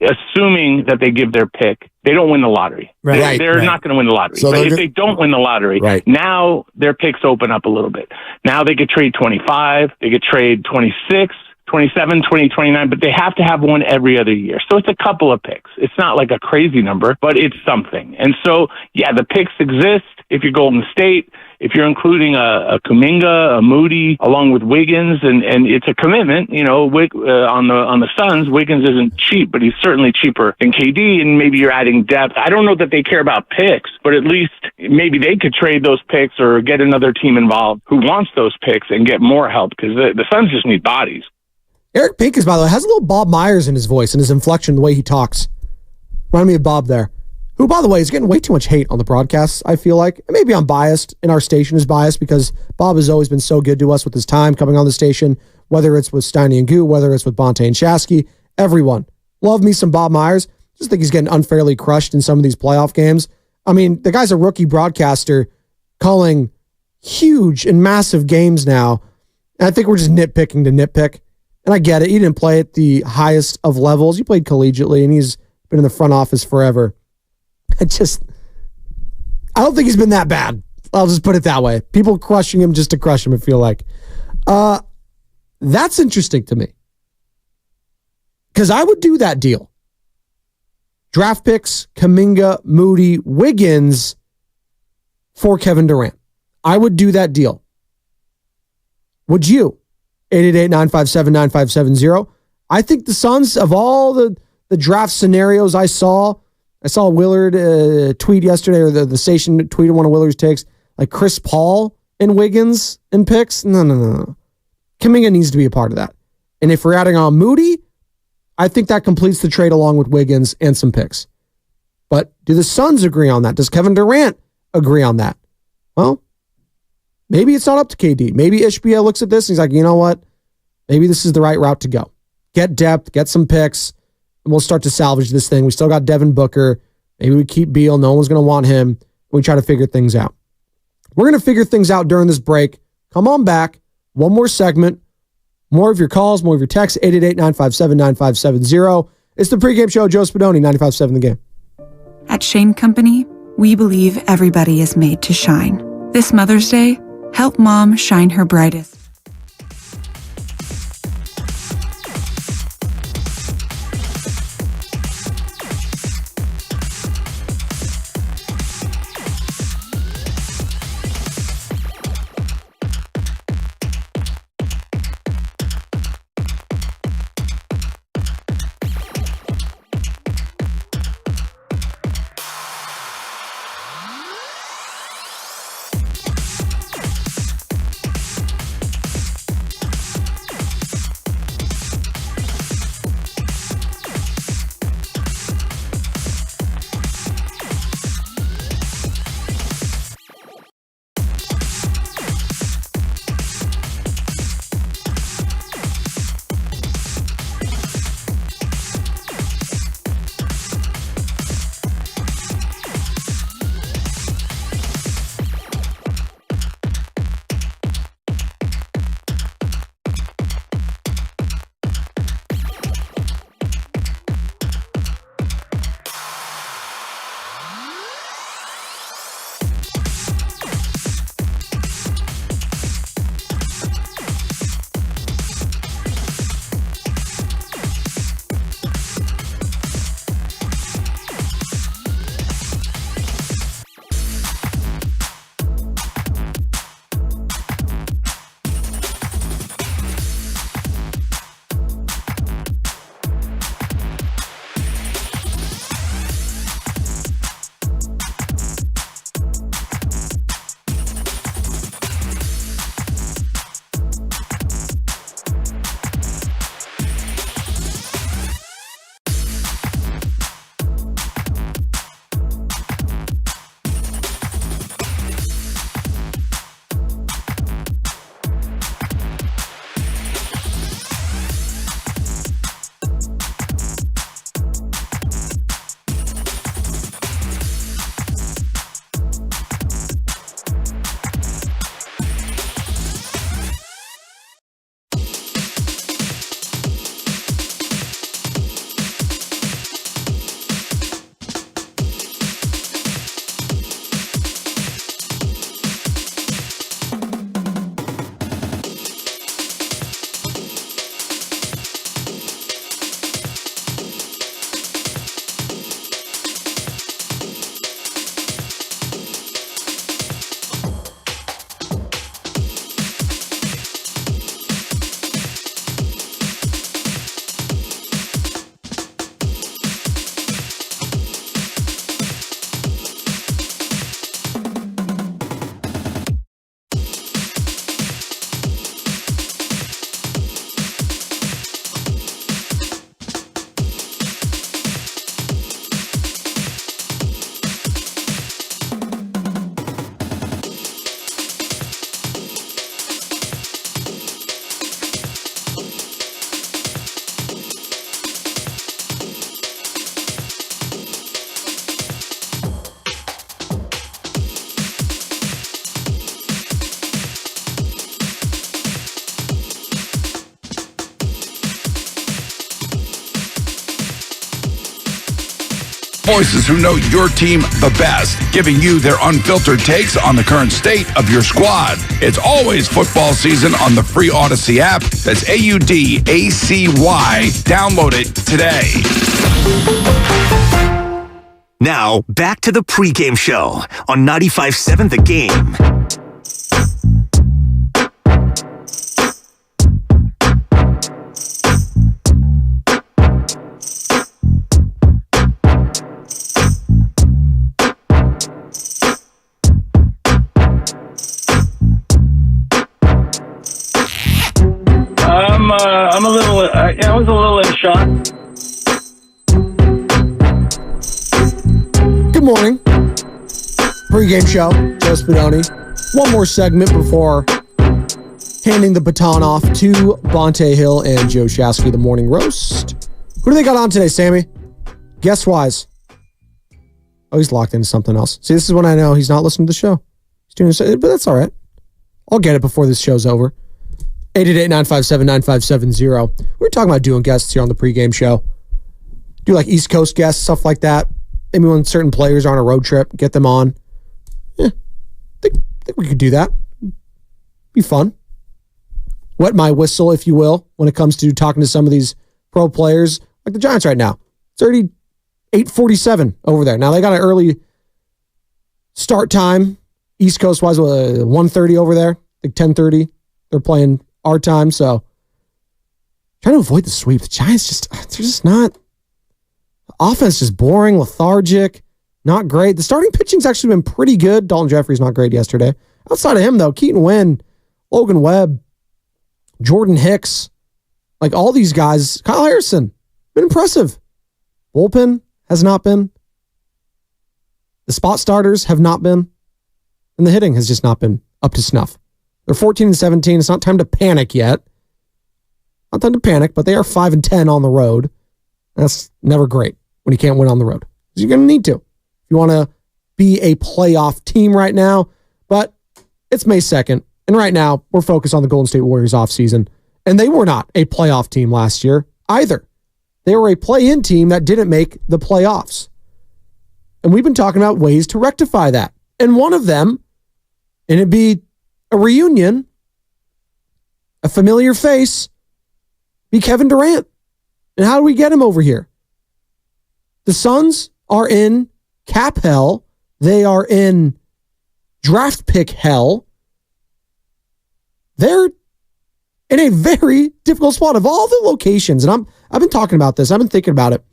Assuming that they give their pick, they don't win the lottery. Right. They're not going to win the lottery. So but if they don't win the lottery, now their picks open up a little bit. Now they could trade 25, they could trade 26, 27, 20, 29, but they have to have one every other year. So it's a couple of picks. It's not like a crazy number, but it's something. And so, yeah, the picks exist if you're Golden State. If you're including a Kuminga, a Moody, along with Wiggins, and it's a commitment, you know, on the Suns, Wiggins isn't cheap, but he's certainly cheaper than KD, and maybe you're adding depth. I don't know that they care about picks, but at least maybe they could trade those picks or get another team involved who wants those picks and get more help, because the Suns just need bodies. Eric Pincus, by the way, has a little Bob Myers in his voice and his inflection, the way he talks. Remind me of Bob there. Who, by the way, is getting way too much hate on the broadcasts, I feel like. And maybe I'm biased, and our station is biased, because Bob has always been so good to us with his time coming on the station, whether it's with Steiny and Goo, whether it's with Bonte and Shasky, everyone. Love me some Bob Myers. Just think he's getting unfairly crushed in some of these playoff games. I mean, the guy's a rookie broadcaster calling huge and massive games now. And I think we're just nitpicking to nitpick. And I get it. He didn't play at the highest of levels. He played collegiately, and he's been in the front office forever. I don't think he's been that bad. I'll just put it that way. People crushing him just to crush him, I feel like. That's interesting to me. Because I would do that deal. Draft picks, Kuminga, Moody, Wiggins for Kevin Durant. I would do that deal. Would you? 888-957-9570. I think the Suns, of all the draft scenarios I saw Willard tweet yesterday, or the station tweeted one of Willard's takes, like Chris Paul and Wiggins and picks. No. Kuminga needs to be a part of that. And if we're adding on Moody, I think that completes the trade along with Wiggins and some picks. But do the Suns agree on that? Does Kevin Durant agree on that? Well, maybe it's not up to KD. Maybe Ishbia looks at this and he's like, you know what? Maybe this is the right route to go. Get depth, get some picks, and we'll start to salvage this thing. We still got Devin Booker. Maybe we keep Beal. No one's going to want him. We try to figure things out. We're going to figure things out during this break. Come on back. One more segment. More of your calls, more of your texts. 888-957-9570. It's the pregame show. Joe Spadoni, 95.7 The Game. At Shane Company, we believe everybody is made to shine. This Mother's Day, help mom shine her brightest. Voices who know your team the best, giving you their unfiltered takes on the current state of your squad. It's always football season on the free Odyssey app. That's AUDACY. Download it today. Now, back to the pregame show on 95.7 The Game. morning. Pregame show, Joe Spadoni. One more segment before handing the baton off to Bonte Hill and Joe Shasky, the morning roast. Who do they got on today, Sammy? Guest-wise. Oh, he's locked into something else. See, this is when I know he's not listening to the show. He's doing this, but that's all right. I'll get it before this show's over. 888-957-9570. We're talking about doing guests here on the pregame show. Do like East Coast guests, stuff like that. Maybe when certain players are on a road trip, get them on. I think we could do that. Be fun. Wet my whistle, if you will, when it comes to talking to some of these pro players, like the Giants right now. It's already 8:47 over there. Now, they got an early start time, East Coast-wise, 1:30 over there. I think 10:30. They're playing our time, so trying to avoid the sweep. The Giants they're just not. Offense just boring, lethargic, not great. The starting pitching's actually been pretty good. Dalton Jeffrey's not great yesterday. Outside of him, though, Keaton Wynn, Logan Webb, Jordan Hicks, like all these guys, Kyle Harrison, been impressive. Bullpen has not been. The spot starters have not been. And the hitting has just not been up to snuff. They're 14-17. It's not time to panic yet. Not time to panic, but they are 5-10 on the road. That's never great when you can't win on the road. You're going to need to. If you want to be a playoff team right now. But it's May 2nd. And right now, we're focused on the Golden State Warriors offseason. And they were not a playoff team last year either. They were a play-in team that didn't make the playoffs. And we've been talking about ways to rectify that. And one of them, and it'd be a reunion, a familiar face, be Kevin Durant. And how do we get him over here? The Suns are in cap hell. They are in draft pick hell. They're in a very difficult spot of all the locations. And I've been talking about this. I've been thinking about it.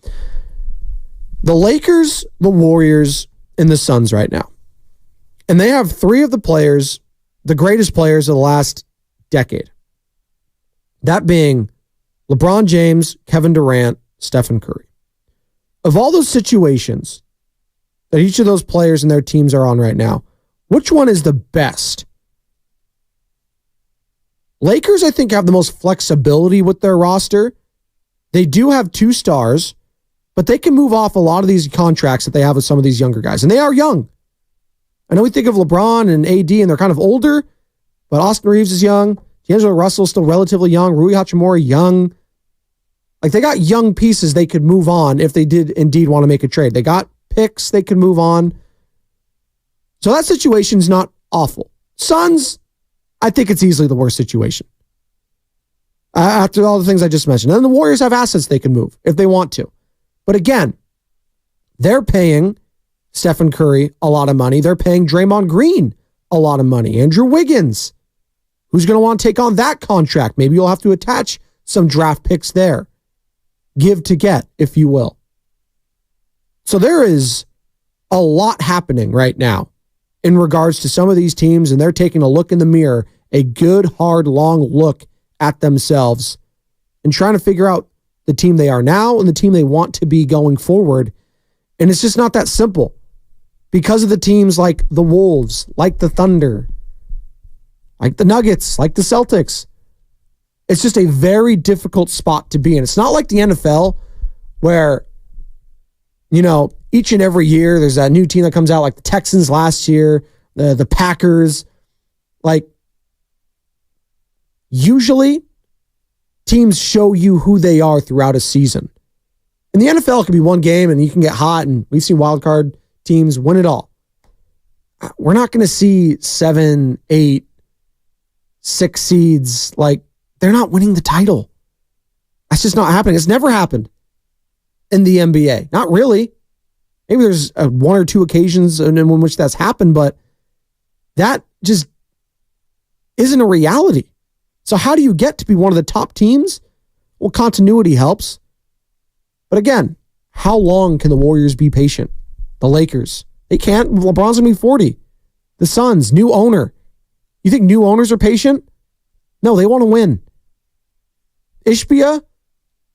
The Lakers, the Warriors, and the Suns right now. And they have three of the players, the greatest players of the last decade. That being LeBron James, Kevin Durant, Stephen Curry. Of all those situations that each of those players and their teams are on right now, which one is the best? Lakers, I think, have the most flexibility with their roster. They do have two stars, but they can move off a lot of these contracts that they have with some of these younger guys. And they are young. I know we think of LeBron and AD, and they're kind of older, but Austin Reeves is young. D'Angelo Russell's still relatively young. Rui Hachimura, young. Like, they got young pieces they could move on if they did indeed want to make a trade. They got picks they could move on. So that situation's not awful. Suns, I think it's easily the worst situation. After all the things I just mentioned. And then the Warriors have assets they can move if they want to. But again, they're paying Stephen Curry a lot of money. They're paying Draymond Green a lot of money. Andrew Wiggins, who's going to want to take on that contract? Maybe you'll have to attach some draft picks there. Give to get, if you will. So there is a lot happening right now in regards to some of these teams, and they're taking a look in the mirror, a good, hard, long look at themselves and trying to figure out the team they are now and the team they want to be going forward. And it's just not that simple because of the teams like the Wolves, like the Thunder, like the Nuggets, like the Celtics. It's just a very difficult spot to be in. It's not like the NFL where, you know, each and every year there's a new team that comes out, like the Texans last year, the Packers. Like, usually teams show you who they are throughout a season. In the NFL, it can be one game and you can get hot, and we've seen wild card teams win it all. We're not going to see 7, 8, 6 seeds. Like, they're not winning the title. That's just not happening. It's never happened in the NBA. Not really. Maybe there's one or two occasions in which that's happened, but that just isn't a reality. So how do you get to be one of the top teams? Well, continuity helps. But again, how long can the Warriors be patient? The Lakers, they can't. LeBron's going to be 40. The Suns, new owner. You think new owners are patient? No, they want to win. Ishbia,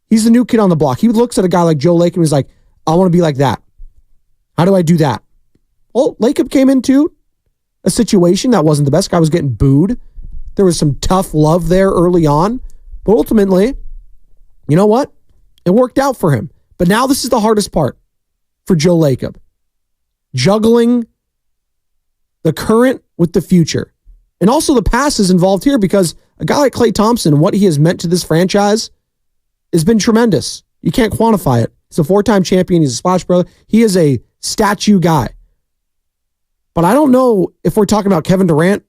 he's the new kid on the block. He looks at a guy like Joe Lacob and he's like, I want to be like that. How do I do that? Well, Lacob came into a situation that wasn't the best. Guy was getting booed. There was some tough love there early on. But ultimately, you know what? It worked out for him. But now this is the hardest part for Joe Lacob. Juggling the current with the future. And also the past is involved here because a guy like Klay Thompson, what he has meant to this franchise has been tremendous. You can't quantify it. He's a 4-time champion. He's a Splash Brother. He is a statue guy. But I don't know if we're talking about Kevin Durant,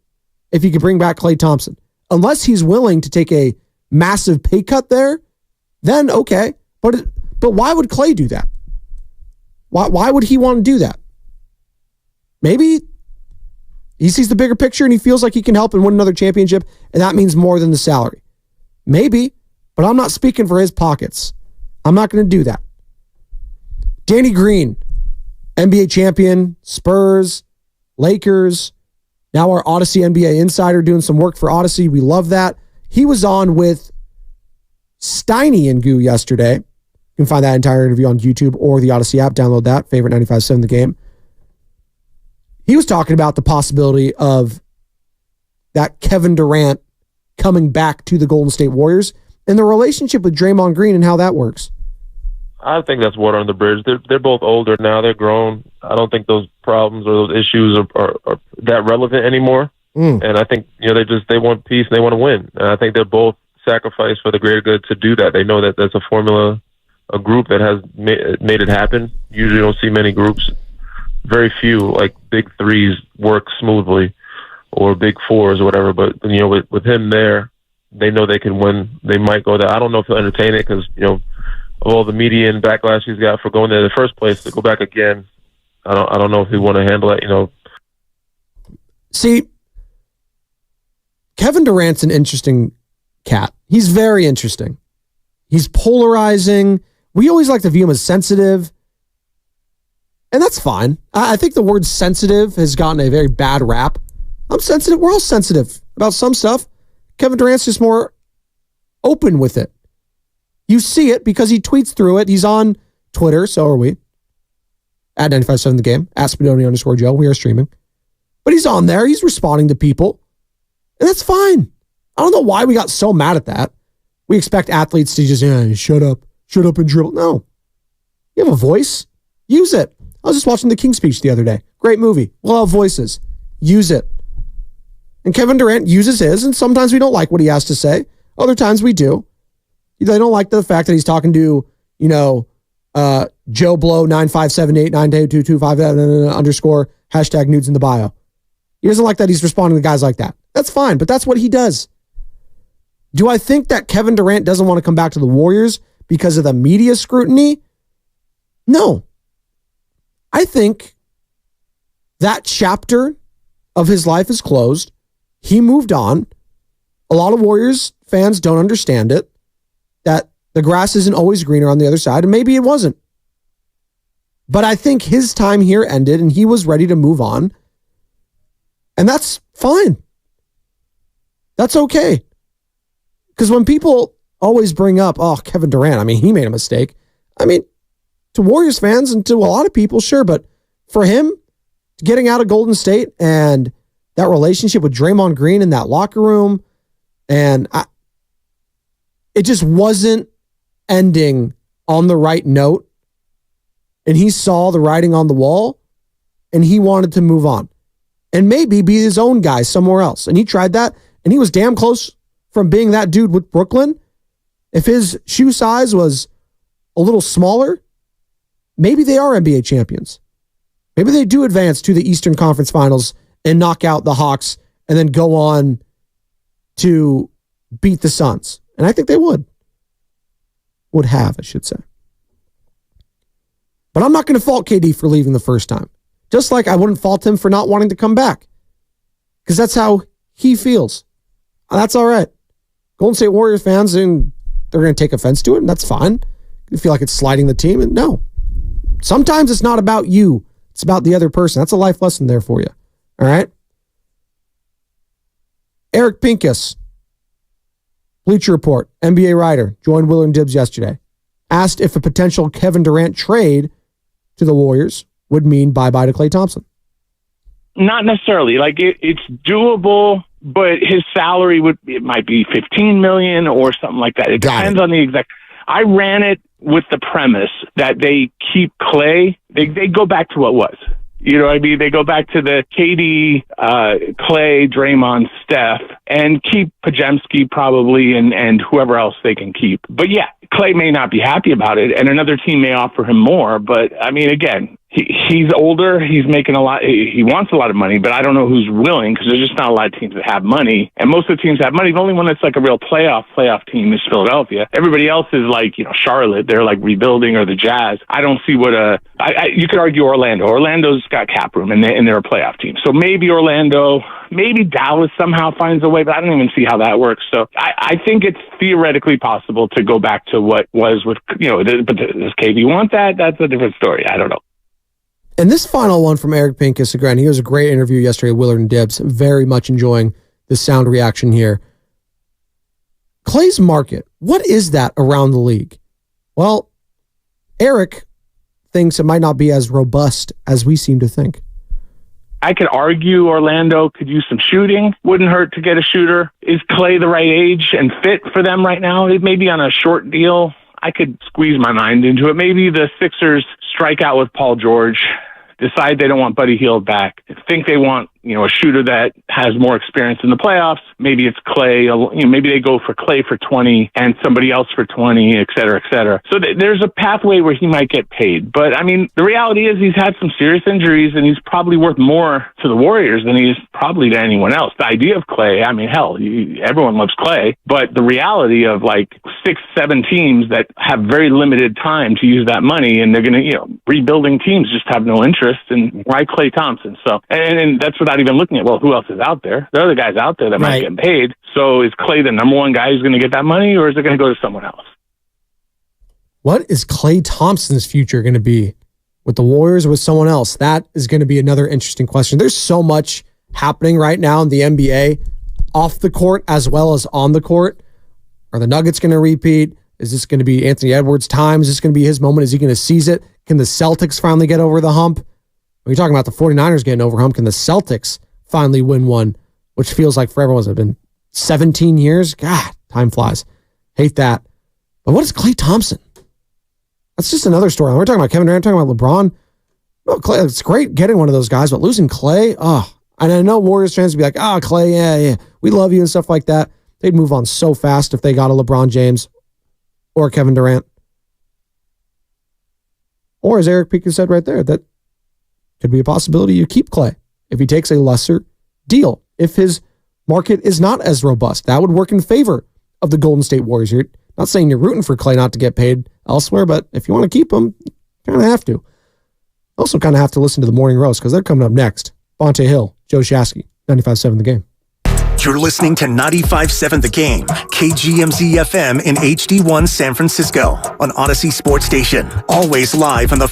if he could bring back Klay Thompson. Unless he's willing to take a massive pay cut there, then okay. But why would Klay do that? Why would he want to do that? Maybe he sees the bigger picture and he feels like he can help and win another championship, and that means more than the salary. Maybe, but I'm not speaking for his pockets. I'm not going to do that. Danny Green, NBA champion, Spurs, Lakers, now our Odyssey NBA insider doing some work for Odyssey. We love that. He was on with Steiny and Goo yesterday. You can find that entire interview on YouTube or the Odyssey app. Download that. Favorite 95.7 The Game. He was talking about the possibility of that Kevin Durant coming back to the Golden State Warriors and the relationship with Draymond Green and how that works. I think that's water on the bridge. They're both older now. They're grown. I don't think those problems or those issues are that relevant anymore. And I think they want peace and they want to win. And I think they're both sacrificed for the greater good to do that. They know that there's a formula, a group that has made it happen. Usually, you don't see many groups. Very few like big threes work smoothly, or big fours or whatever. But with him there, they know they can win. They might go there. I don't know if he'll entertain it because of all the media and backlash he's got for going there in the first place. To go back again, I don't know if he want to handle it. See, Kevin Durant's an interesting cat. He's very interesting. He's polarizing. We always like to view him as sensitive, and that's fine. I think the word sensitive has gotten a very bad rap. I'm sensitive. We're all sensitive about some stuff. Kevin Durant's just more open with it. You see it because he tweets through it. He's on Twitter, so are we. At 95.7 The Game, at Spadoni_Joe. We are streaming. But he's on there. He's responding to people. And that's fine. I don't know why we got so mad at that. We expect athletes to just, shut up and dribble. No. You have a voice. Use it. I was just watching The King's Speech the other day. Great movie. We'll have voices. Use it. And Kevin Durant uses his, and sometimes we don't like what he has to say. Other times we do. They don't like the fact that he's talking to, Joe Blow 957892225 underscore hashtag nudes in the bio. He doesn't like that he's responding to guys like that. That's fine, but that's what he does. Do I think that Kevin Durant doesn't want to come back to the Warriors because of the media scrutiny? No. I think that chapter of his life is closed. He moved on. A lot of Warriors fans don't understand it, that the grass isn't always greener on the other side, and maybe it wasn't. But I think his time here ended, and he was ready to move on. And that's fine. That's okay. Because when people always bring up, Kevin Durant, he made a mistake. To Warriors fans and to a lot of people, sure. But for him, getting out of Golden State and that relationship with Draymond Green in that locker room, and it just wasn't ending on the right note. And he saw the writing on the wall, and he wanted to move on. And maybe be his own guy somewhere else. And he tried that, and he was damn close from being that dude with Brooklyn. If his shoe size was a little smaller, maybe they are NBA champions. Maybe they do advance to the Eastern Conference Finals and knock out the Hawks and then go on to beat the Suns. And I think they would. Would have, I should say. But I'm not going to fault KD for leaving the first time. Just like I wouldn't fault him for not wanting to come back. Because that's how he feels. That's all right. Golden State Warriors fans, and they're going to take offense to it, and that's fine. You feel like it's sliding the team, and no. Sometimes it's not about you. It's about the other person. That's a life lesson there for you. All right? Eric Pincus, Bleacher Report, NBA writer, joined Willard and Dibbs yesterday. Asked if a potential Kevin Durant trade to the Warriors would mean bye-bye to Klay Thompson. Not necessarily. Like it's doable, but his salary might be $15 million or something like that. It depends on the exact. I ran it with the premise that they keep Clay. They go back to what was. You know what I mean? They go back to the KD, Clay, Draymond, Steph, and keep Pajemski probably and whoever else they can keep. But yeah, Clay may not be happy about it, and another team may offer him more. But I mean, again, he's older. He's making a lot. He wants a lot of money, but I don't know who's willing because there's just not a lot of teams that have money. And most of the teams have money. The only one that's like a real playoff team is Philadelphia. Everybody else is like, Charlotte. They're like rebuilding, or the Jazz. I don't see what you could argue Orlando. Orlando's got cap room, and they're a playoff team. So maybe Orlando, maybe Dallas somehow finds a way, but I don't even see how that works. So I think it's theoretically possible to go back to what was with, but does KD want that? That's a different story. I don't know. And this final one from Eric Pincus, again, he was a great interview yesterday at Willard and Dibbs. Very much enjoying the sound reaction here. Clay's market, what is that around the league? Well, Eric thinks it might not be as robust as we seem to think. I could argue Orlando could use some shooting. Wouldn't hurt to get a shooter. Is Clay the right age and fit for them right now? It may be on a short deal. I could squeeze my mind into it. Maybe the Sixers strike out with Paul George, decide they don't want Buddy Hield back, think they want, a shooter that has more experience in the playoffs. Maybe it's Clay, maybe they go for Clay for 20 and somebody else for 20, et cetera, et cetera. So there's a pathway where he might get paid. But I mean, the reality is he's had some serious injuries and he's probably worth more to the Warriors than he is probably to anyone else. The idea of Clay, I mean, hell, everyone loves Clay, but the reality of like 6-7 teams that have very limited time to use that money, and they're going to, rebuilding teams just have no interest. And why Klay Thompson? So, and that's without even looking at, well, who else is out there? There are other guys out there that might get paid. So is Clay the number one guy who's going to get that money, or is it going to go to someone else? What is Klay Thompson's future going to be? With the Warriors or with someone else? That is going to be another interesting question. There's so much happening right now in the NBA, off the court as well as on the court. Are the Nuggets going to repeat? Is this going to be Anthony Edwards' time? Is this going to be his moment? Is he going to seize it? Can the Celtics finally get over the hump? When you're talking about the 49ers getting over hump, can the Celtics finally win one? Which feels like forever. Has it been 17 years? God, time flies. Hate that. But what is Klay Thompson? That's just another story. We're talking about Kevin Durant, talking about LeBron. No, Klay, it's great getting one of those guys, but losing Klay, and I know Warriors fans would be like, Klay, yeah, we love you and stuff like that. They'd move on so fast if they got a LeBron James or Kevin Durant. Or as Eric Pincus said right there, that could be a possibility you keep Klay if he takes a lesser deal. If his market is not as robust, that would work in favor of the Golden State Warriors. You're not saying you're rooting for Klay not to get paid elsewhere, but if you want to keep him, you kind of have to. Also kind of have to listen to the Morning Roast because they're coming up next. Bonte Hill, Joe Shasky, 95.7 The Game. You're listening to 95.7 The Game, KGMZ FM in HD1 San Francisco on Odyssey Sports Station. Always live on the